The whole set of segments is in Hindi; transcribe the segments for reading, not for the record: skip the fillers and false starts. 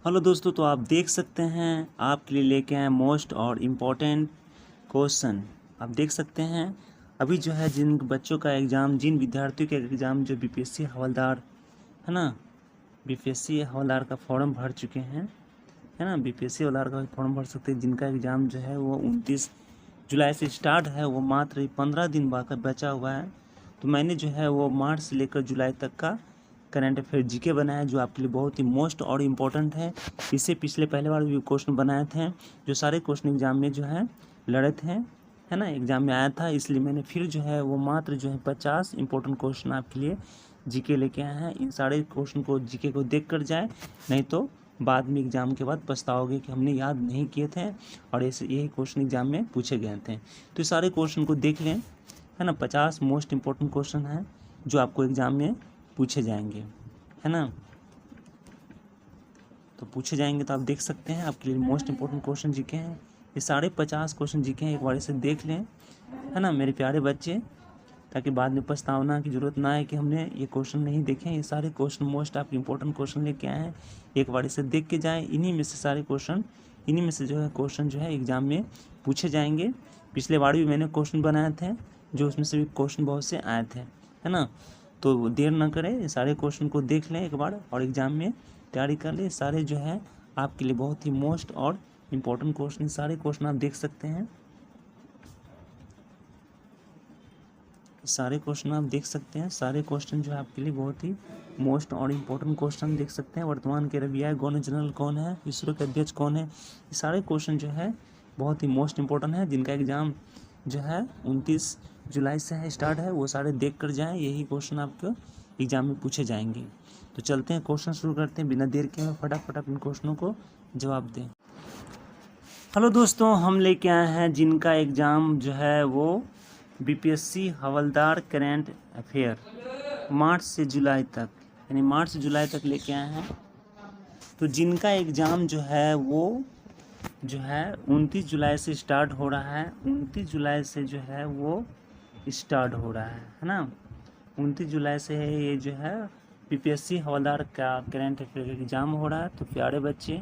हेलो दोस्तों, तो आप देख सकते हैं आपके लिए लेके आए मोस्ट और इम्पोर्टेंट क्वेश्चन। आप देख सकते हैं अभी जो है जिन बच्चों का एग्ज़ाम, जिन विद्यार्थियों का एग्ज़ाम जो बीपीएससी हवलदार है ना, बीपीएससी हवलदार का फॉर्म भर चुके हैं, है ना। बीपीएससी हवलदार का फॉर्म भर सकते हैं जिनका एग्ज़ाम जो है वो 29 जुलाई से स्टार्ट है, वो मात्र 15 दिन बाकी बचा हुआ है। तो मैंने जो है वो मार्च से लेकर जुलाई तक का करंट अफेयर जीके बनाया, जो आपके लिए बहुत ही मोस्ट और इम्पोर्टेंट है। इससे पिछले पहले बार भी क्वेश्चन बनाए थे, जो सारे क्वेश्चन एग्जाम में जो है लड़े थे, है ना, एग्जाम में आया था। इसलिए मैंने फिर जो है वो मात्र जो है 50 इंपॉर्टेंट क्वेश्चन आपके लिए जीके लेके आए हैं। इन सारे क्वेश्चन को जीके को देख कर जाए, नहीं तो बाद में एग्ज़ाम के बाद पछताओगे कि हमने याद नहीं किए थे और ऐसे यही क्वेश्चन एग्जाम में पूछे गए थे। तो सारे क्वेश्चन को देख लें, है ना। 50 मोस्ट इम्पोर्टेंट क्वेश्चन हैं जो आपको एग्ज़ाम में पूछे जाएंगे, है ना। तो पूछे जाएंगे तो आप देख सकते हैं आपके लिए मोस्ट इम्पोर्टेंट क्वेश्चन जीके हैं। ये सारे 50 क्वेश्चन जीके हैं, एक बार इसे देख लें, है ना मेरे प्यारे बच्चे, ताकि बाद में पछतावना की ज़रूरत ना है कि हमने ये क्वेश्चन नहीं देखे। ये सारे क्वेश्चन मोस्ट आप इम्पोर्टेंट क्वेश्चन लेके आए हैं, एक बार इसे देख के जाएँ। इन्हीं में से सारे क्वेश्चन, इन्हीं में से जो है क्वेश्चन जो है एग्ज़ाम में पूछे जाएंगे। पिछले बार भी मैंने क्वेश्चन बनाए थे, जो उसमें से भी क्वेश्चन बहुत से आए थे, है ना। तो देर ना करें, सारे क्वेश्चन को देख लें एक बार और एग्ज़ाम में तैयारी कर लें। सारे जो है आपके लिए बहुत ही मोस्ट और इम्पोर्टेंट क्वेश्चन, सारे क्वेश्चन आप देख सकते हैं। सारे क्वेश्चन आप देख सकते हैं, सारे क्वेश्चन जो है आपके लिए बहुत ही मोस्ट और इम्पोर्टेंट क्वेश्चन देख सकते हैं। वर्तमान के रवैया गवर्नर जनरल कौन है, इसरो के अध्यक्ष कौन है, ये सारे क्वेश्चन जो है बहुत ही मोस्ट इम्पोर्टेंट है, जिनका एग्ज़ाम जो है 29 जुलाई से है स्टार्ट है। वो सारे देख कर जाएँ, यही क्वेश्चन आपको एग्ज़ाम में पूछे जाएंगे। तो चलते हैं, क्वेश्चन शुरू करते हैं बिना देर के। फटाफट अपने क्वेश्चनों को जवाब दें। हेलो दोस्तों, हम लेके आए हैं जिनका एग्ज़ाम जो है वो बीपीएससी हवलदार करंट अफेयर मार्च से जुलाई तक, यानी मार्च से जुलाई तक लेके आए हैं। तो जिनका एग्ज़ाम जो है वो जो है 29 जुलाई से स्टार्ट हो रहा है, 29 जुलाई से जो है वो स्टार्ट हो रहा है ना। 29 जुलाई से ये जो है बीपीएससी हवलदार का करंट अफेयर का एग्ज़ाम हो रहा है। तो प्यारे बच्चे,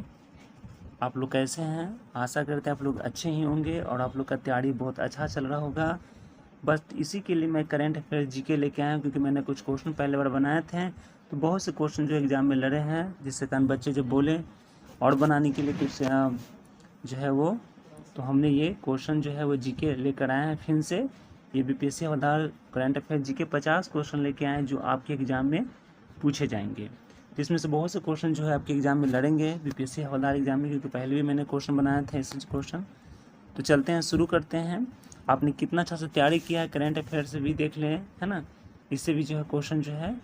आप लोग कैसे हैं? आशा करते हैं आप लोग अच्छे ही होंगे और आप लोग का तैयारी बहुत अच्छा चल रहा होगा। बस इसी के लिए मैं करंट अफेयर जीके लेके आया हूँ, क्योंकि मैंने कुछ क्वेश्चन पहले बार बनाए थे, तो बहुत से क्वेश्चन जो एग्ज़ाम में लड़े हैं, जिससे कारण बच्चे जब बोले और बनाने के लिए कुछ जो है वो, तो हमने ये क्वेश्चन जो है वो जीके लेकर आए हैं फिर से। ये बीपीएससी हवलदार करंट अफेयर जीके 50 क्वेश्चन लेके आए हैं जो आपके एग्ज़ाम में पूछे जाएंगे। तो इसमें से बहुत से क्वेश्चन जो है आपके एग्ज़ाम में लड़ेंगे बीपीएससी हवलदार एग्ज़ाम में, क्योंकि पहले भी मैंने क्वेश्चन बनाए थे ऐसे क्वेश्चन। तो चलते हैं, शुरू करते हैं। आपने कितना अच्छा से तैयारी किया है, करंट अफेयर से भी देख लें, है ना, इससे भी जो है क्वेश्चन जो है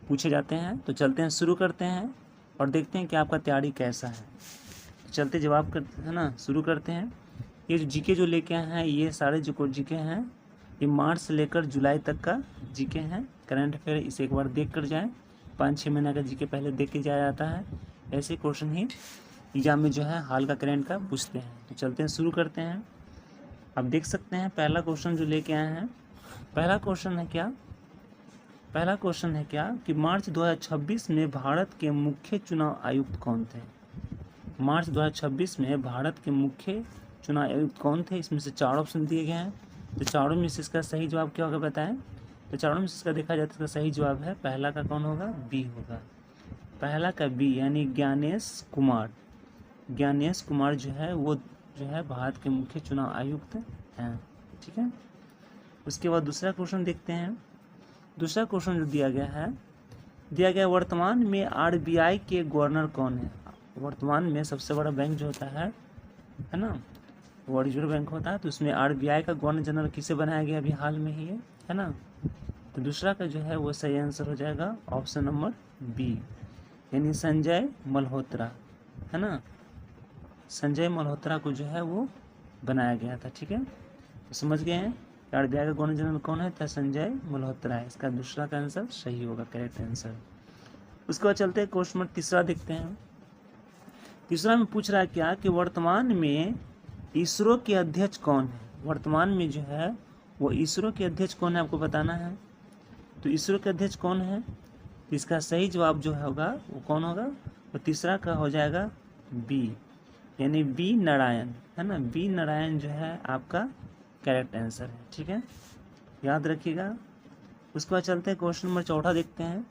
पूछे जाते हैं। तो चलते हैं, शुरू करते हैं और देखते हैं कि आपका तैयारी कैसा है। तो चलते जवाब करते हैं ना, शुरू करते हैं। ये जो जीके जो लेके आए हैं, ये सारे जो जीके हैं ये मार्च से लेकर जुलाई तक का जीके हैं करंट अफेयर। इसे एक बार देख कर जाएँ, 5-6 महीने का जीके पहले देख के जाया जाता है। ऐसे क्वेश्चन ही एग्जाम में जो है हाल का करंट का पूछते हैं। तो चलते हैं, शुरू करते हैं। आप देख सकते हैं पहला क्वेश्चन जो लेके आए हैं, पहला क्वेश्चन है क्या कि मार्च 2026 में भारत के मुख्य चुनाव आयुक्त कौन थे। मार्च 2026 में भारत के मुख्य चुनाव आयुक्त कौन थे। इसमें से 4 ऑप्शन दिए गए हैं, तो चारों में से इसका सही जवाब क्या होगा बताएं। तो चारों में से इसका देखा जाए तो इसका सही जवाब है पहला का कौन होगा, बी होगा। पहला का बी, यानी ज्ञानेश कुमार। ज्ञानेश कुमार जो है वो जो है भारत के मुख्य चुनाव आयुक्त हैं, ठीक है। उसके बाद दूसरा क्वेश्चन देखते हैं। दूसरा क्वेश्चन जो दिया गया वर्तमान में आरबीआई के गवर्नर कौन है। वर्तमान में सबसे बड़ा बैंक जो होता है ना, वो रिजर्व बैंक होता है। तो उसमें आरबीआई का गवर्नर जनरल किसे बनाया गया अभी हाल में ही है ना। तो दूसरा का जो है वो सही आंसर हो जाएगा ऑप्शन नंबर बी, यानी संजय मल्होत्रा, है ना। संजय मल्होत्रा को जो है वो बनाया गया था, ठीक है। तो समझ गए हैं आरबीआई का गवर्नर जनरल कौन है, तो संजय मल्होत्रा है। इसका दूसरा का आंसर सही होगा, करेक्ट आंसर। उसके बाद चलते हैं क्वेश्चन नंबर तीसरा देखते हैं। तीसरा में पूछ रहा है क्या कि वर्तमान में इसरो के अध्यक्ष कौन है। वर्तमान में जो है वो इसरो के अध्यक्ष कौन है, आपको बताना है। तो इसरो के अध्यक्ष कौन है, इसका सही जवाब जो होगा वो कौन होगा, और तीसरा का हो जाएगा बी, यानी बी नारायण, है ना, बी नारायण जो है आपका करेक्ट आंसर है। ठीक है, याद रखिएगा। उसके बाद चलते हैं क्वेश्चन नंबर चौथा देखते हैं।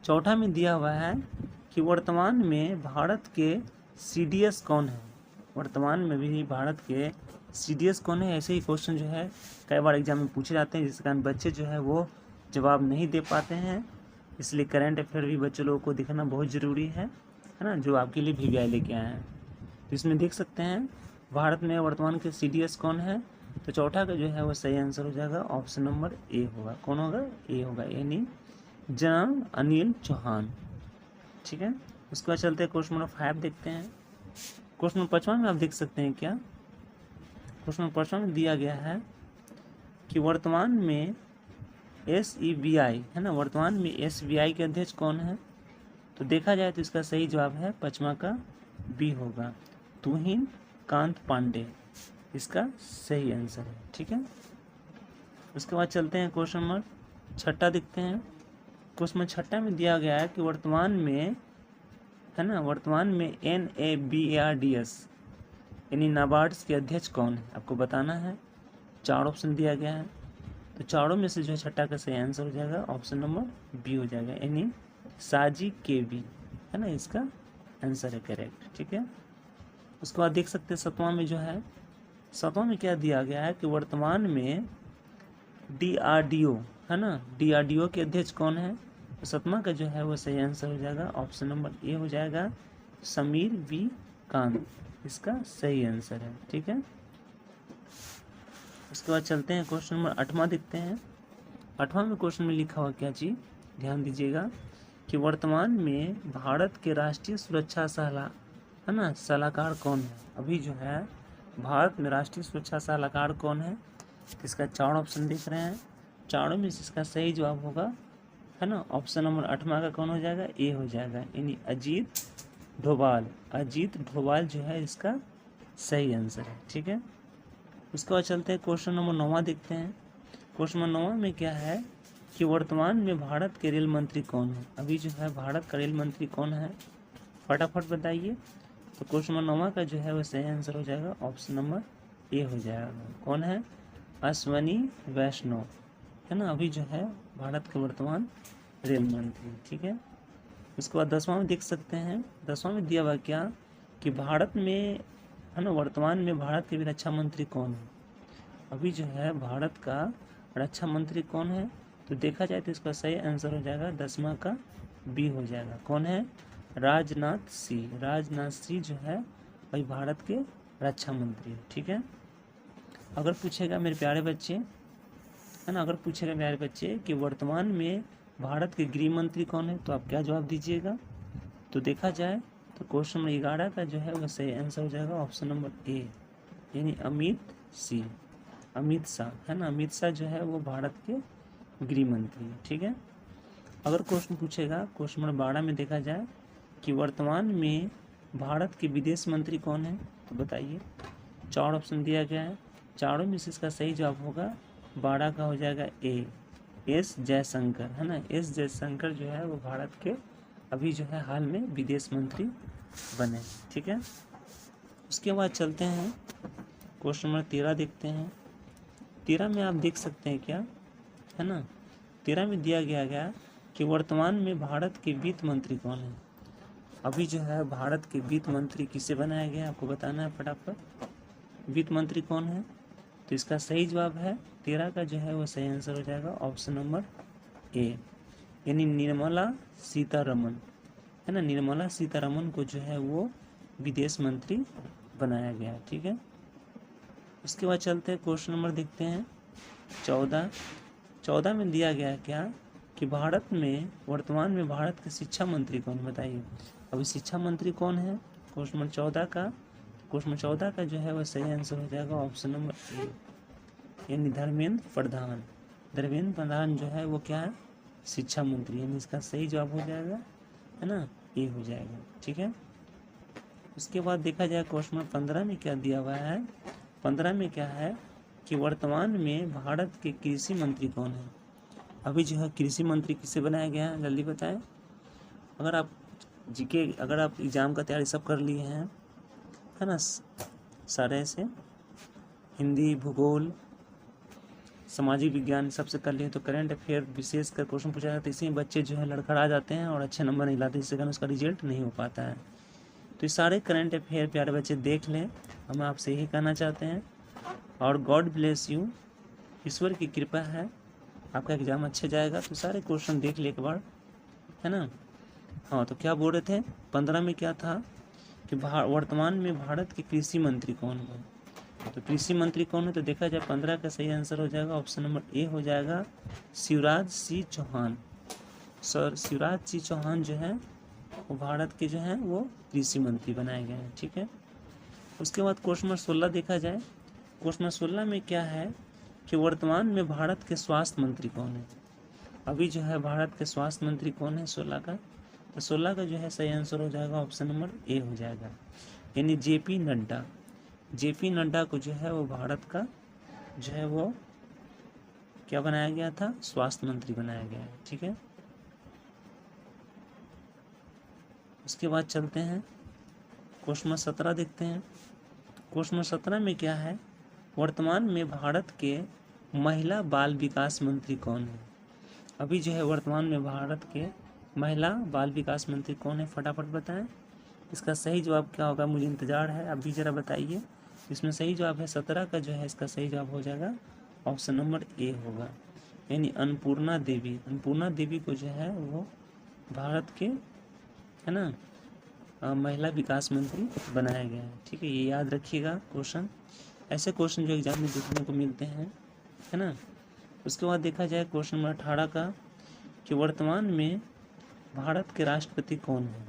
चौथा में दिया हुआ है कि वर्तमान में भारत के CDS कौन है। वर्तमान में भी भारत के CDS कौन है, ऐसे ही क्वेश्चन जो है कई बार एग्जाम में पूछे जाते हैं, जिसके कारण बच्चे जो है वो जवाब नहीं दे पाते हैं। इसलिए करंट अफेयर भी बच्चे लोगों को दिखाना बहुत ज़रूरी है ना, जो आपके लिए VVI लेके आए हैं। तो इसमें देख सकते हैं भारत में वर्तमान के CDS कौन है। तो चौथा का जो है वो सही आंसर हो जाएगा ऑप्शन नंबर ए होगा। कौन होगा? ए होगा, यानी जनरल अनिल चौहान। ठीक है, उसके बाद चलते हैं क्वेश्चन नंबर 5 देखते हैं। क्वेश्चन नंबर 5 में आप देख सकते हैं क्या, क्वेश्चन नंबर 5 में दिया गया है कि वर्तमान में SEBI, है ना, वर्तमान में SBI के अध्यक्ष कौन है। तो देखा जाए तो इसका सही जवाब है 5वां का बी होगा, तुहिन कांत पांडे, इसका सही आंसर है। ठीक है, उसके बाद चलते हैं क्वेश्चन नंबर 6 देखते हैं। क्वेश्चन नंबर 6 में दिया गया है कि वर्तमान में, है ना, वर्तमान में NABARDS यानी नाबार्ड्स के अध्यक्ष कौन है, आपको बताना है। 4 ऑप्शन दिया गया है, तो चारों में से जो है 6 का सही आंसर हो जाएगा ऑप्शन नंबर बी हो जाएगा, यानी साजी KB, है ना, इसका आंसर है करेक्ट। ठीक है, उसके बाद देख सकते हैं 7वां में जो है, 7वां में क्या दिया गया है कि वर्तमान में DRDO, है ना, DRDO के अध्यक्ष कौन है। तो 7वां का जो है वो सही आंसर हो जाएगा ऑप्शन नंबर ए हो जाएगा, समीर V कांत, इसका सही आंसर है। ठीक है, उसके बाद चलते हैं क्वेश्चन नंबर 8वां देखते हैं। 8वां में क्वेश्चन में लिखा हुआ क्या चीज़, ध्यान दीजिएगा कि वर्तमान में भारत के राष्ट्रीय सुरक्षा है ना, सलाहकार कौन है। अभी जो है भारत में राष्ट्रीय सुरक्षा सलाहकार कौन है, इसका 4 ऑप्शन देख रहे हैं, चारों में से इसका सही जवाब होगा, है ना, ऑप्शन नंबर 8वां का कौन हो जाएगा, ए हो जाएगा, यानी अजीत डोभाल। अजीत डोभाल जो है इसका सही आंसर है। ठीक है, उसके बाद चलते हैं क्वेश्चन नंबर 9वां देखते हैं। क्वेश्चन नंबर 9वां में क्या है कि वर्तमान में भारत के रेल मंत्री कौन है। अभी जो है भारत का रेल मंत्री कौन है, फटाफट बताइए। तो क्वेश्चन नंबर 9वां का जो है वो सही आंसर हो जाएगा ऑप्शन नंबर ए हो जाएगा, कौन है, अश्वनी वैष्णव, है ना, अभी जो है भारत के वर्तमान रेल मंत्री। ठीक है, उसके बाद 10वां में देख सकते हैं, 10वां में दिया हुआ क्या कि भारत में, है ना, वर्तमान में भारत के भी रक्षा मंत्री कौन है। अभी जो है भारत का रक्षा मंत्री कौन है, तो देखा जाए तो इसका सही आंसर हो जाएगा 10वां का बी हो जाएगा, कौन है, राजनाथ सिंह। राजनाथ सिंह जो है भाई भारत के रक्षा मंत्री है। ठीक है, अगर पूछेगा मेरे प्यारे बच्चे, है ना, अगर पूछेगा प्यारे बच्चे कि वर्तमान में भारत के गृह मंत्री कौन है, तो आप क्या जवाब दीजिएगा। तो देखा जाए तो क्वेश्चन नंबर 11 का जो है वो सही आंसर हो जाएगा ऑप्शन नंबर ए, यानी अमित शाह, है ना, अमित शाह जो है वो भारत के गृह मंत्री है। ठीक है, अगर क्वेश्चन पूछेगा क्वेश्चन नंबर 12 में देखा जाए कि वर्तमान में भारत के विदेश मंत्री कौन है, तो बताइए। 4 ऑप्शन दिया गया है, चारों में से इसका सही जवाब होगा 12 का हो जाएगा ए, एस जयशंकर, है ना, एस जयशंकर जो है वो भारत के अभी जो है हाल में विदेश मंत्री बने। ठीक है, उसके बाद चलते हैं क्वेश्चन नंबर 13 देखते हैं। 13 में आप देख सकते हैं क्या, है ना, 13 में दिया गया कि वर्तमान में भारत के वित्त मंत्री कौन है। अभी जो है भारत के वित्त मंत्री किसे बनाया गया, आपको बताना है फटाफट। वित्त मंत्री कौन है, तो इसका सही जवाब है 13 का जो है वो सही आंसर हो जाएगा ऑप्शन नंबर ए, यानी निर्मला सीतारमन, है ना, निर्मला सीतारमन को जो है वो विदेश मंत्री बनाया गया। ठीक है, उसके बाद चलते हैं क्वेश्चन नंबर देखते हैं 14 में दिया गया है क्या कि भारत में वर्तमान में भारत के शिक्षा मंत्री कौन, बताइए। अभी शिक्षा मंत्री कौन है क्वेश्चन नंबर 14 का, क्वेश्चन नंबर 14 का जो है वह सही आंसर हो जाएगा ऑप्शन नंबर ए, यानी धर्मेंद्र प्रधान। धर्मेंद्र प्रधान जो है वो क्या है, शिक्षा मंत्री, यानी इसका सही जवाब हो जाएगा, है ना, ए हो जाएगा। ठीक है, उसके बाद देखा जाए क्वेश्चन नंबर 15 में क्या दिया हुआ है। 15 में क्या है कि वर्तमान में भारत के कृषि मंत्री कौन है। अभी जो है कृषि मंत्री किसे बनाया गया है, जल्दी बताएं। अगर आप जीके अगर आप एग्ज़ाम का तैयारी सब कर लिए हैं, है ना, सारे ऐसे हिंदी, भूगोल, सामाजिक विज्ञान सबसे कर लिए, तो करंट अफेयर विशेष कर क्वेश्चन पूछा जाता है, इसी में बच्चे जो है लड़खड़ा जाते हैं और अच्छे नंबर नहीं लाते, जिससे कारण उसका रिजल्ट नहीं हो पाता है। तो ये सारे करंट अफेयर प्यारे बच्चे देख लें, हम आपसे यही कहना चाहते हैं। और गॉड ब्लेस यू, ईश्वर की कृपा है, आपका एग्ज़ाम अच्छे जाएगा। तो सारे क्वेश्चन देख ले एक बार, है ना। हाँ, तो क्या बोल रहे थे 15 में क्या था कि वर्तमान में भारत के कृषि मंत्री कौन है। तो कृषि मंत्री कौन है, तो देखा जाए 15 का सही आंसर हो जाएगा ऑप्शन नंबर ए हो जाएगा, शिवराज सिंह चौहान। सर शिवराज सिंह चौहान जो है वो भारत के जो है वो कृषि मंत्री बनाए गए हैं, ठीक है। उसके बाद क्वेश्चन नंबर 16 देखा जाए, क्वेश्चन नंबर 16 में क्या है कि वर्तमान में भारत के स्वास्थ्य मंत्री कौन है। अभी जो है भारत के स्वास्थ्य मंत्री कौन है 16 का, तो 16 का जो है सही आंसर हो जाएगा ऑप्शन नंबर ए हो जाएगा, यानी जेपी नड्डा। जेपी नड्डा को जो है वो भारत का जो है वो क्या बनाया गया था, स्वास्थ्य मंत्री बनाया गया है, ठीक है। उसके बाद चलते हैं क्वेश्चन नंबर 17 देखते हैं। क्वेश्चन नंबर 17 में क्या है, वर्तमान में भारत के महिला बाल विकास मंत्री कौन है। अभी जो है वर्तमान में भारत के महिला बाल विकास मंत्री कौन है, फटाफट बताएं। इसका सही जवाब क्या होगा, मुझे इंतज़ार है, अभी ज़रा बताइए। इसमें सही जवाब है 17 का जो है इसका सही जवाब हो जाएगा ऑप्शन नंबर ए होगा, यानी अन्नपूर्णा देवी। अन्नपूर्णा देवी को जो है वो भारत के, है ना, महिला विकास मंत्री बनाया गया है, ठीक है। ये याद रखिएगा क्वेश्चन, ऐसे क्वेश्चन जो एग्जाम में देखने को मिलते हैं, है ना। उसके बाद देखा जाए क्वेश्चन नंबर 18 का कि वर्तमान में भारत के राष्ट्रपति कौन है।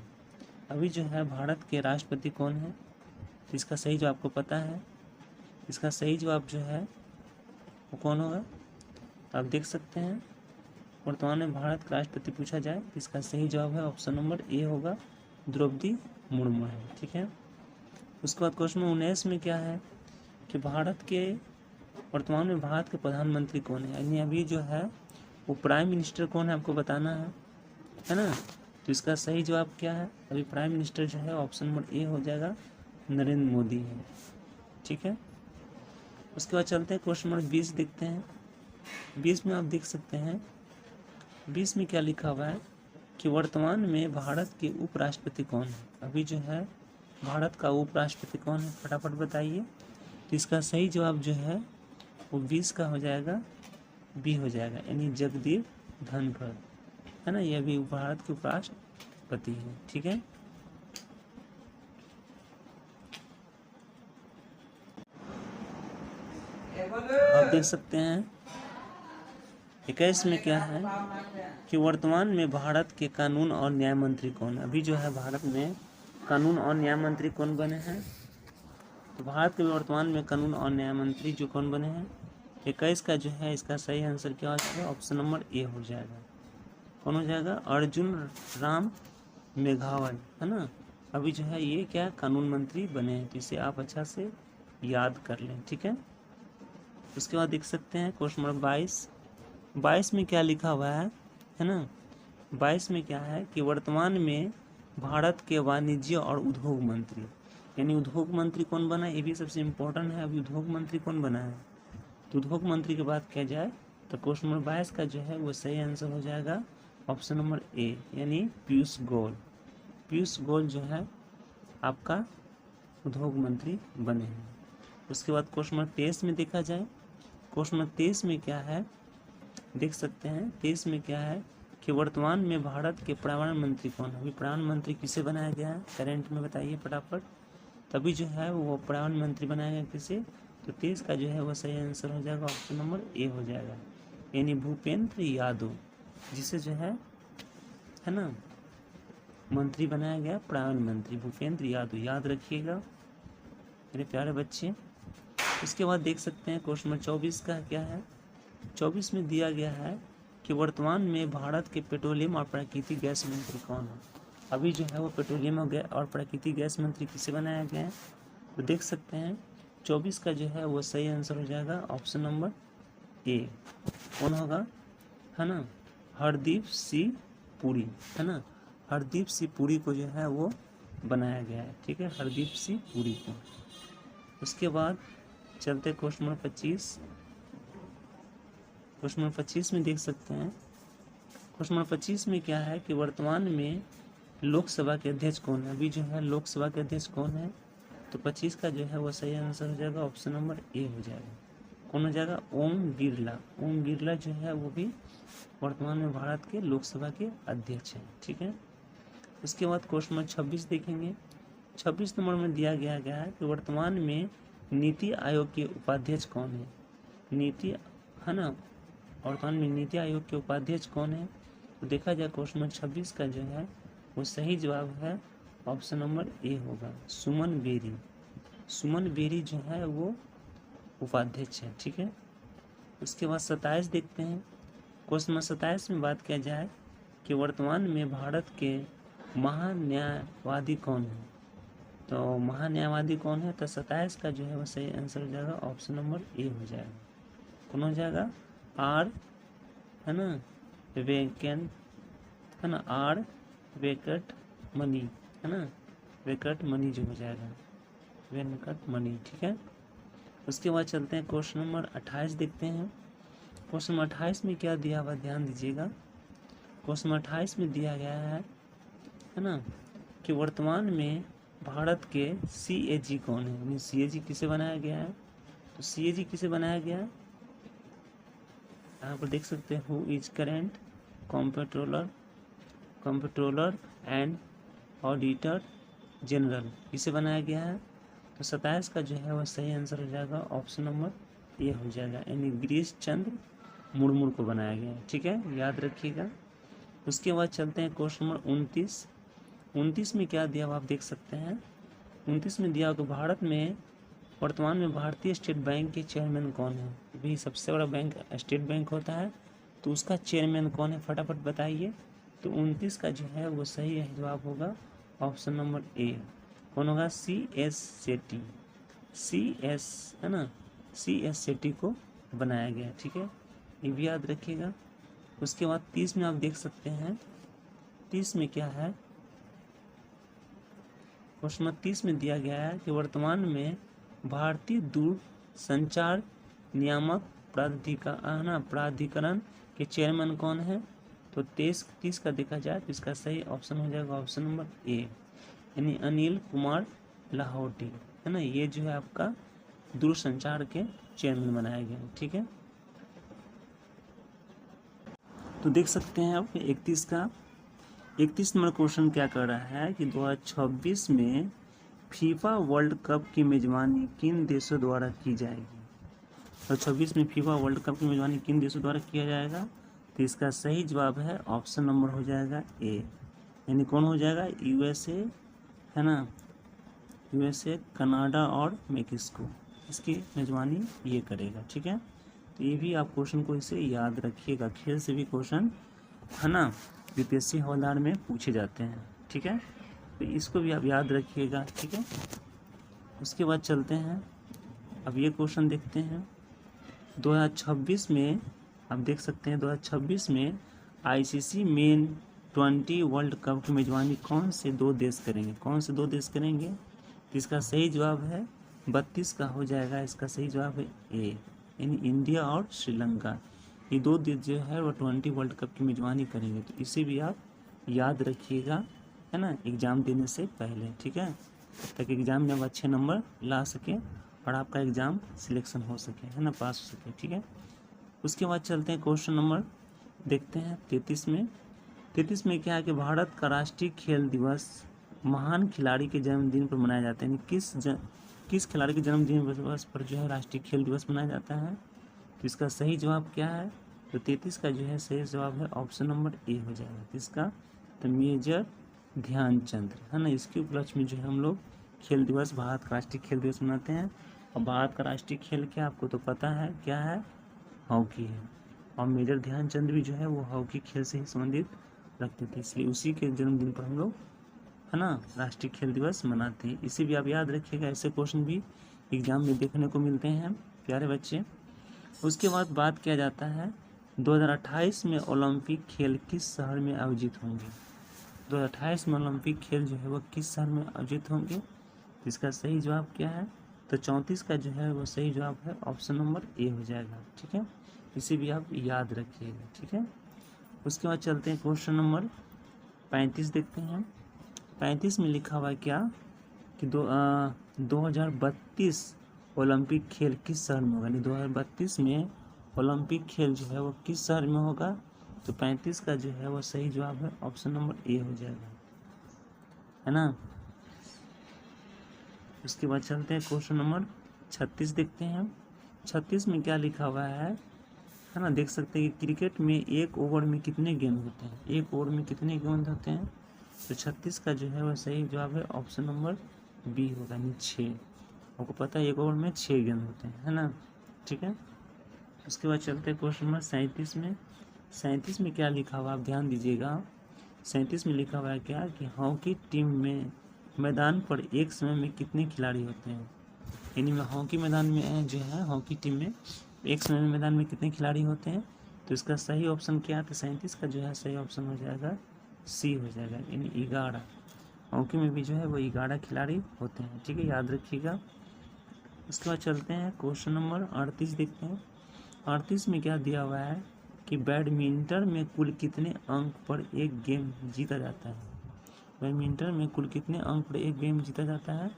अभी जो है भारत के राष्ट्रपति कौन है, तो इसका सही जवाब आपको पता है। इसका सही जवाब जो है वो कौन होगा, तो आप देख सकते हैं वर्तमान में भारत का राष्ट्रपति पूछा जाए, इसका सही जवाब है ऑप्शन नंबर ए होगा, द्रौपदी मुर्मू है, ठीक है। उसके बाद क्वेश्चन 19 में क्या है कि भारत के वर्तमान में भारत के प्रधानमंत्री कौन है, यानी अभी जो है वो प्राइम मिनिस्टर कौन है आपको बताना है ना। तो इसका सही जवाब क्या है, अभी प्राइम मिनिस्टर जो है ऑप्शन नंबर ए हो जाएगा, नरेंद्र मोदी है, ठीक है। उसके बाद चलते हैं क्वेश्चन नंबर 20 देखते हैं। 20 में आप देख सकते हैं 20 में क्या लिखा हुआ है कि वर्तमान में भारत के उपराष्ट्रपति कौन है। अभी जो है भारत का उपराष्ट्रपति कौन है, फटाफट बताइए। तो इसका सही जवाब जो है वो 20 का हो जाएगा, बी हो जाएगा, यानी जगदीप धनखड़, है ना। यह भी भारत के उपराष्ट्रपति है, ठीक है। आप देख सकते हैं 21 में क्या है कि वर्तमान में भारत के कानून और न्याय मंत्री कौन है। अभी जो है भारत में कानून और न्याय मंत्री कौन बने हैं, तो भारत के वर्तमान में कानून और न्याय मंत्री जो कौन बने हैं 21 का जो है इसका सही आंसर क्या हो जाएगा, ऑप्शन नंबर ए हो जाएगा। कौन हो जाएगा, अर्जुन राम मेघवाल, है ना। अभी जो है ये क्या कानून मंत्री बने हैं, तो इसे आप अच्छा से याद कर लें, ठीक है। उसके बाद देख सकते हैं क्वेश्चन नंबर 22 में क्या लिखा हुआ है ना। 22 में क्या है कि वर्तमान में भारत के वाणिज्य और उद्योग मंत्री, यानी उद्योग मंत्री कौन बना है, ये भी सबसे इम्पोर्टेंट है। अभी उद्योग मंत्री कौन बना है, तो उद्योग मंत्री की बात किया जाए तो क्वेश्चन नंबर 22 का जो है वो सही आंसर हो जाएगा ऑप्शन नंबर ए, यानी पीयूष गोयल। पीयूष गोयल जो है आपका उद्योग मंत्री बने हैं। उसके बाद क्वेश्चन नंबर 23 में देखा जाए, क्वेश्चन नंबर 23 में क्या है देख सकते हैं 23 में क्या है कि वर्तमान में भारत के पर्यावरण मंत्री कौन है। अभी पर्यावरण मंत्री किसे बनाया गया है, करंट में बताइए फटाफट। तभी जो है वो पर्यावरण मंत्री बनाया गया किसे, तो 23 का जो है वो सही आंसर हो जाएगा ऑप्शन नंबर ए हो जाएगा, यानी भूपेंद्र यादव, जिसे जो है ना मंत्री बनाया गया पर्यावरण मंत्री भूपेंद्र यादव, याद रखिएगा मेरे प्यारे बच्चे। इसके बाद देख सकते हैं क्वेश्चन नंबर 24 का क्या है। 24 में दिया गया है कि वर्तमान में भारत के पेट्रोलियम और प्राकृतिक गैस मंत्री कौन है। अभी जो है वो पेट्रोलियम और प्राकृतिक गैस मंत्री किसे बनाया गया है, तो देख सकते हैं 24 का जो है वो सही आंसर हो जाएगा ऑप्शन नंबर ए, कौन होगा, है ना, हरदीप सिंह पुरी, है ना। हरदीप सिंह पुरी को जो है वो बनाया गया है, ठीक है, हरदीप सिंह पुरी को। उसके बाद चलते क्वेश्चन नंबर 25। क्वेश्चन नंबर 25 में देख सकते हैं, क्वेश्चन नंबर 25 में क्या है कि वर्तमान में लोकसभा के अध्यक्ष कौन है। अभी जो है लोकसभा के अध्यक्ष कौन है, तो 25 का जो है वो सही आंसर हो जाएगा ऑप्शन नंबर ए हो जाएगा। कौन हो जाएगा, ओम बिरला। ओम बिरला जो है वो भी वर्तमान में भारत के लोकसभा के अध्यक्ष हैं, ठीक है। उसके बाद क्वेश्चन नंबर 26 देखेंगे। 26 नंबर में दिया गया है कि वर्तमान में नीति आयोग के उपाध्यक्ष कौन है। नीति है ना, वर्तमान में नीति आयोग के उपाध्यक्ष कौन है, तो देखा जाए क्वेश्चन नंबर 26 का जो है वो सही जवाब है ऑप्शन नंबर ए होगा, सुमन बेरी। सुमन बेरी जो है वो उपाध्यक्ष है, ठीक है। उसके बाद 27 देखते हैं। क्वेश्चन नंबर 27 में बात किया जाए कि वर्तमान में भारत के महान्यायवादी कौन है, तो महान्यायवादी कौन है, तो 27 का जो है वो सही आंसर हो जाएगा ऑप्शन नंबर ए हो जाएगा। कौन हो जाएगा, आर है ना वेंकट, है ना आर वेंकट मणि, है ना वेंकट मणि जो हो जाएगा वेंकट मणि, ठीक है। उसके बाद चलते हैं क्वेश्चन नंबर 28 देखते हैं। क्वेश्चन नंबर 28 में क्या दिया हुआ ध्यान दीजिएगा। क्वेश्चन नंबर 28 में दिया गया है ना कि वर्तमान में भारत के CAG कौन है। CAG किसे बनाया गया है, तो CAG किसे बनाया गया है, यहाँ पर देख सकते हैं, who is current comptroller and auditor general, इसे बनाया गया है। तो 27 का जो है वह सही आंसर हो जाएगा ऑप्शन नंबर ए हो जाएगा, यानी गिरीश चंद्र मुर्मू को बनाया गया है, ठीक है, याद रखिएगा। उसके बाद चलते हैं क्वेश्चन नंबर 29। 29 में क्या दिया हुआ आप देख सकते हैं। 29 में दिया हुआ कि भारत में वर्तमान में भारतीय स्टेट बैंक के चेयरमैन कौन है। अभी सबसे बड़ा बैंक स्टेट बैंक होता है, तो उसका चेयरमैन कौन है, फटाफट बताइए। तो 29 का जो है वो सही जवाब होगा ऑप्शन नंबर ए। कौन होगा, CS सेठी। CS है ना, CS सेठी को बनाया गया, ठीक है, ये भी याद रखिएगा। उसके बाद 30 में आप देख सकते हैं, 30 में क्या है, क्वेश्चन नंबर 30 में दिया गया है कि वर्तमान में भारतीय दूरसंचार नियामक प्राधिकरण के चेयरमैन कौन है। तो 30 का देखा जाए तो इसका सही ऑप्शन हो जाएगा ऑप्शन नंबर ए, यानी अनिल कुमार लाहौटी, है ना, ये जो है आपका दूरसंचार के चेयरमैन बनाया गया है, ठीक है। तो देख सकते हैं आप 31 नंबर क्वेश्चन क्या कर रहा है कि 2026 में फीफा वर्ल्ड कप की मेजबानी किन देशों द्वारा की जाएगी। तो 26 में फीफा वर्ल्ड कप की मेजबानी किन देशों द्वारा किया जाएगा, तो इसका सही जवाब है ऑप्शन नंबर हो जाएगा ए, यानी कौन हो जाएगा, USA, है ना, USA, कनाडा और मेक्सिको, इसकी मेजबानी ये करेगा, ठीक है। तो ये भी आप क्वेश्चन को इसे याद रखिएगा, खेल से भी क्वेश्चन है ना UPSC हवलदार में पूछे जाते हैं, ठीक है, तो इसको भी आप याद रखिएगा, ठीक है। उसके बाद चलते हैं, अब ये क्वेश्चन देखते हैं। 2026 में आप देख सकते हैं 2026 में ICC मेन 20 वर्ल्ड कप की मेजबानी कौन से दो देश करेंगे, तो इसका सही जवाब है 32 का हो जाएगा, इसका सही जवाब है ए, यानी इंडिया और श्रीलंका, ये दो देश जो है वो 20 वर्ल्ड कप की मेजबानी करेंगे। तो इसे भी आप याद रखिएगा, है ना, एग्ज़ाम देने से पहले, ठीक है, ताकि एग्ज़ाम में आप अच्छे नंबर ला सकें और आपका एग्ज़ाम सिलेक्शन हो सके, है ना, पास हो सके, ठीक है। उसके बाद चलते हैं क्वेश्चन नंबर देखते हैं 33 में। 33 में क्या है कि भारत का राष्ट्रीय खेल दिवस महान खिलाड़ी के जन्मदिन पर मनाया जाता है, यानी किस खिलाड़ी के जन्मदिन दिवस पर जो है राष्ट्रीय खेल दिवस मनाया जाता है। तो इसका सही जवाब क्या है, तो 33 का जो है सही जवाब है ऑप्शन नंबर ए हो जाएगा, इसका तो मेजर ध्यानचंद, है ना, इसके उपलक्ष्य में जो है हम लोग खेल दिवस, भारत का राष्ट्रीय खेल दिवस मनाते हैं। और भारत का राष्ट्रीय खेल क्या आपको तो पता है क्या है, हॉकी है, और मेजर ध्यानचंद भी जो है वो हॉकी खेल से ही संबंधित रखते थे, इसलिए उसी के जन्मदिन पर हम लोग, है ना, राष्ट्रीय खेल दिवस मनाते हैं। इसे भी आप याद रखिएगा, ऐसे क्वेश्चन भी एग्जाम में देखने को मिलते हैं प्यारे बच्चे। उसके बाद बात किया जाता है 2028 में ओलंपिक खेल किस शहर में आयोजित होंगे। 2028 में ओलंपिक खेल जो है वो किस शहर में आयोजित होंगे? तो इसका सही जवाब क्या है? तो 34 का जो है वो सही जवाब है ऑप्शन नंबर ए हो जाएगा। ठीक है, इसे भी आप याद रखिएगा। ठीक है, उसके बाद चलते हैं क्वेश्चन नंबर 35 देखते हैं। 35 में लिखा हुआ है क्या कि 2032 ओलंपिक खेल किस शहर में होगा? 2032 में ओलंपिक खेल जो है वो किस शहर में होगा? तो 35 का जो है वो सही जवाब है ऑप्शन नंबर ए हो जाएगा, है ना। उसके बाद चलते हैं क्वेश्चन नंबर 36 देखते हैं। 36 में क्या लिखा हुआ है ना, देख सकते हैं कि क्रिकेट में एक ओवर में कितने गेंद होते हैं? एक ओवर में कितने गेंद होते हैं? तो 36 का जो है वह सही जवाब है ऑप्शन नंबर बी होगा, यानी 6। आपको पता है एक ओवर में 6 गेंद होते हैं, है ना। ठीक है, उसके बाद चलते हैं क्वेश्चन नंबर 37 में। 37 में क्या लिखा हुआ आप ध्यान दीजिएगा। 37 में लिखा हुआ है क्या कि हॉकी टीम में मैदान पर एक समय में कितने खिलाड़ी होते हैं? यानी हॉकी मैदान में जो है हॉकी टीम में एक समय में मैदान में कितने खिलाड़ी होते हैं? तो इसका सही ऑप्शन क्या है? तो 37 का जो है सही ऑप्शन हो जाएगा सी हो जाएगा, यानी 11। हॉकी में भी जो है वो 11 खिलाड़ी होते हैं। ठीक है, याद रखिएगा। उसके बाद चलते हैं क्वेश्चन नंबर 38 देखते हैं। 38 में क्या दिया हुआ है कि बैडमिंटन में कुल कितने अंक पर एक गेम जीता जाता है? बैडमिंटन में कुल कितने अंक पर एक गेम जीता जाता है?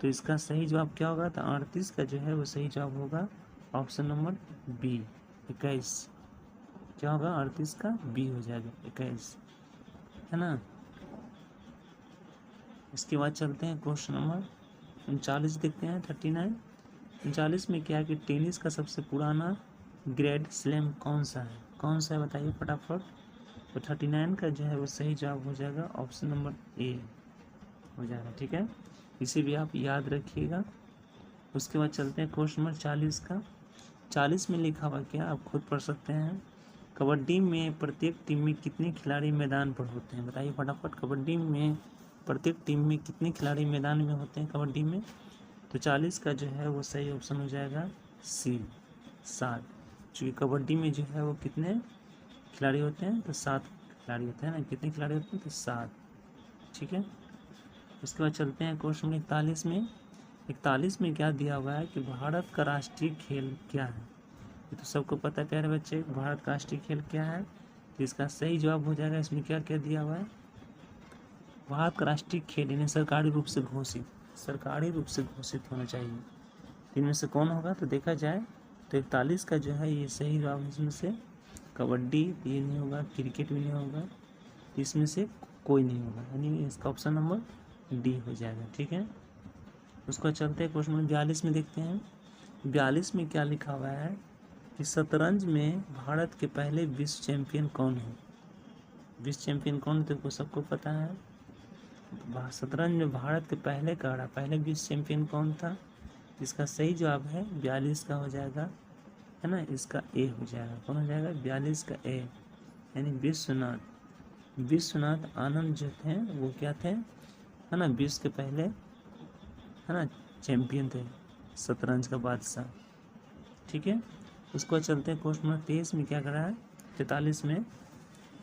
तो इसका सही जवाब क्या होगा? तो 38 का जो है वो सही जवाब होगा ऑप्शन नंबर बी, 21। क्या होगा? 38 का बी हो जाएगा, 21, है ना। इसके बाद चलते हैं क्वेश्चन नंबर 39 देखते हैं। 39 39 में क्या है कि टेनिस का सबसे पुराना ग्रैंड स्लैम कौन सा है? कौन सा है बताइए फटाफट। तो 39 का जो है वो सही जवाब हो जाएगा ऑप्शन नंबर ए हो जाएगा। ठीक है, इसे भी आप याद रखिएगा। उसके बाद चलते हैं क्वेश्चन नंबर 40 का। 40 में लिखा हुआ क्या आप खुद पढ़ सकते हैं। कबड्डी में प्रत्येक टीम में कितने खिलाड़ी मैदान पर होते हैं? बताइए फटाफट। कबड्डी में प्रत्येक टीम में कितने खिलाड़ी मैदान में होते हैं कबड्डी में? तो 40 का जो है वो सही ऑप्शन हो जाएगा सी, 7। चूँकि कबड्डी में जो है वो कितने खिलाड़ी होते हैं? तो 7 खिलाड़ी होते हैं ना। कितने खिलाड़ी होते हैं? तो 7। ठीक है, उसके बाद चलते हैं क्वेश्चन नंबर 41 में। 41 में क्या दिया हुआ है कि भारत का राष्ट्रीय खेल क्या है? ये तो सबको पता है प्यारे बच्चे, भारत का राष्ट्रीय खेल क्या है। तो इसका सही जवाब हो जाएगा, इसमें क्या क्या दिया हुआ है, भारत का राष्ट्रीय खेल यानी सरकारी रूप से घोषित होना चाहिए। इनमें से कौन होगा? तो देखा जाए तो 41 का जो है ये सही जवाब इसमें से कबड्डी ये नहीं होगा, क्रिकेट भी नहीं होगा, इसमें से कोई नहीं होगा, यानी इसका ऑप्शन नंबर डी हो जाएगा। ठीक है, उसको चलते हैं क्वेश्चन नंबर 42 में देखते हैं। 42 में क्या लिखा हुआ है कि शतरंज में भारत के पहले विश्व चैंपियन कौन है? विश्व चैंपियन कौन थे? तो सबको पता है। शतरंज में भारत के पहले विश्व चैंपियन कौन था? इसका सही जवाब है 42 का हो जाएगा, है ना। इसका ए हो जाएगा। कौन हो जाएगा? 42 का ए, यानी विश्वनाथ आनंद जो थे वो क्या थे, है ना, विश्व के पहले, है ना, चैंपियन थे, शतरंज का बादशाह। ठीक है, उसको चलते हैं क्वेश्चन नंबर 23 में क्या करा है। 43 में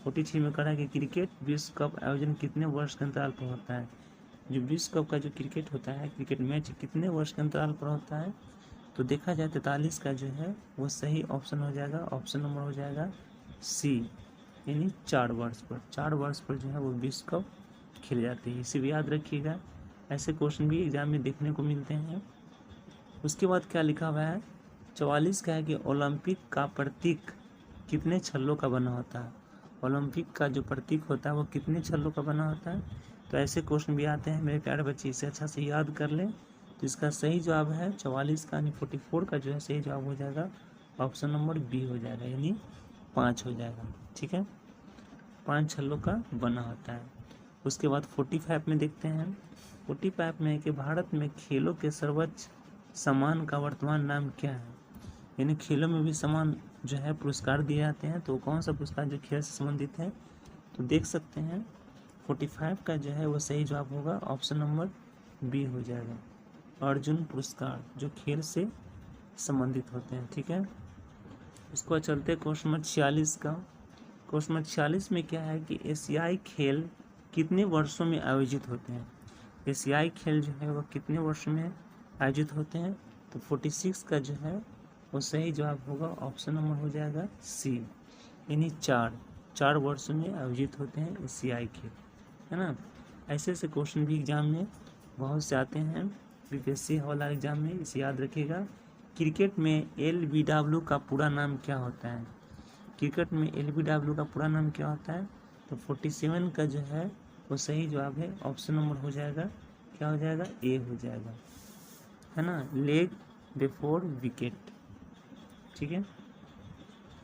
43 में करा है कि क्रिकेट विश्व कप आयोजन कितने वर्ष के अंतराल पर होता है? जो विश्व कप का जो क्रिकेट होता है, क्रिकेट मैच कितने वर्ष के अंतराल पर होता है? तो देखा जाए 43 का जो है वो सही ऑप्शन हो जाएगा, ऑप्शन नंबर हो जाएगा सी, यानी 4 वर्ष पर। 4 वर्ष पर जो है वो विश्व कप खेले जाते हैं। इसे भी याद रखिएगा, ऐसे क्वेश्चन भी एग्जाम में देखने को मिलते हैं। उसके बाद क्या लिखा हुआ है, 44 का है कि ओलंपिक का प्रतीक कितने छल्लों का बना होता है? ओलंपिक का जो प्रतीक होता है वो कितने छल्लों का बना होता है? तो ऐसे क्वेश्चन भी आते हैं मेरे प्यारे बच्चे, इसे अच्छा से याद कर लें। तो इसका सही जवाब है 44 का, यानी 44 का जो है सही जवाब हो जाएगा ऑप्शन नंबर बी हो जाएगा, यानी 5 हो जाएगा। ठीक है, 5 छल्लों का बना होता है। उसके बाद 45 में देखते हैं। 45 में है कि भारत में खेलों के सर्वोच्च सम्मान का वर्तमान नाम क्या है? यानी खेलों में भी समान जो है पुरस्कार दिए जाते हैं, तो कौन सा पुरस्कार जो खेल से संबंधित है? तो देख सकते हैं 45 का जो है वो सही जवाब होगा ऑप्शन नंबर बी हो जाएगा, अर्जुन पुरस्कार जो खेल से संबंधित होते हैं। ठीक है, उसके बाद चलते हैं क्वेश्चन नंबर 46 का। क्वेश्चन नंबर 46 में क्या है कि एशियाई खेल कितने वर्षों में आयोजित होते हैं? एशियाई खेल जो है वह कितने वर्षों में आयोजित होते हैं? तो 46 का जो है वो सही जवाब होगा, ऑप्शन नंबर हो जाएगा सी, यानी 4 वर्षों में आयोजित होते हैं एशियाई खेल, है ना। ऐसे ऐसे क्वेश्चन भी एग्जाम में बहुत से आते हैं, बीपीएससी हवाला एग्जाम में, इसे याद रखिएगा। क्रिकेट में LBW का पूरा नाम क्या होता है? क्रिकेट में LBW का पूरा नाम क्या होता है? तो 47 का जो है वो सही जवाब है, ऑप्शन नंबर हो जाएगा, क्या हो जाएगा, ए हो जाएगा, है ना, लेग बिफोर विकेट, ठीक है।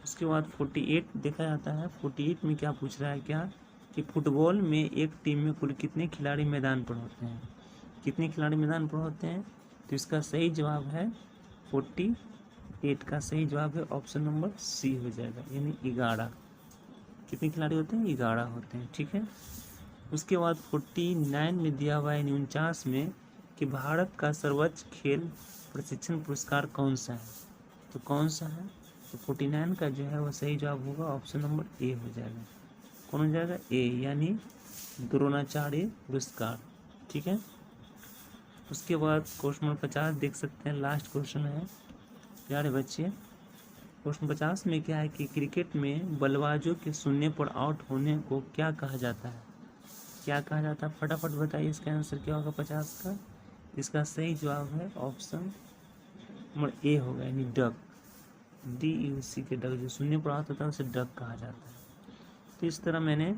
उसके बाद 48 देखा जाता है। 48 में क्या पूछ रहा है, क्या कि फुटबॉल में एक टीम में कुल कितने खिलाड़ी मैदान पर होते हैं? कितने खिलाड़ी मैदान पर होते हैं? तो इसका सही जवाब है 48 का सही जवाब है, ऑप्शन नंबर सी हो जाएगा, यानी 11। कितने खिलाड़ी होते हैं? 11 होते हैं, ठीक है। उसके बाद 49 में दिया हुआ है, 49 में, कि भारत का सर्वोच्च खेल प्रशिक्षण पुरस्कार कौन सा है? तो कौन सा है? तो 49 का जो है वो सही जवाब होगा, ऑप्शन नंबर ए हो जाएगा। कौन हो जाएगा? ए, यानी द्रोणाचार्य पुरस्कार, ठीक है। उसके बाद क्वेश्चन नंबर 50 देख सकते हैं, लास्ट क्वेश्चन है प्यारे बच्चे। क्वेश्चन 50 में क्या है कि क्रिकेट में बल्लेबाजों के शून्य पर आउट होने को क्या कहा जाता है? क्या कहा जाता है? फटाफट बताइए, इसका आंसर क्या होगा 50 का? इसका सही जवाब है ऑप्शन नंबर ए होगा, यानी डक, DUC के डक, जो शून्य पर आउट होता है उसे डक कहा जाता है। तो इस तरह मैंने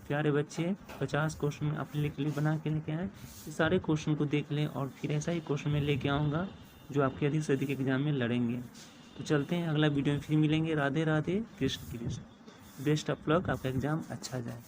प्यारे बच्चे 50 क्वेश्चन अपने के लिए बना के लेके आए। इस सारे क्वेश्चन को देख लें और फिर ऐसा ही क्वेश्चन मैं लेके आऊँगा जो आपके अधिक से अधिक एग्जाम में लड़ेंगे। तो चलते हैं, अगला वीडियो में फिर मिलेंगे। Radhe Radhe, Krishna Krishna. Best of luck, आपका एग्ज़ाम अच्छा जाए।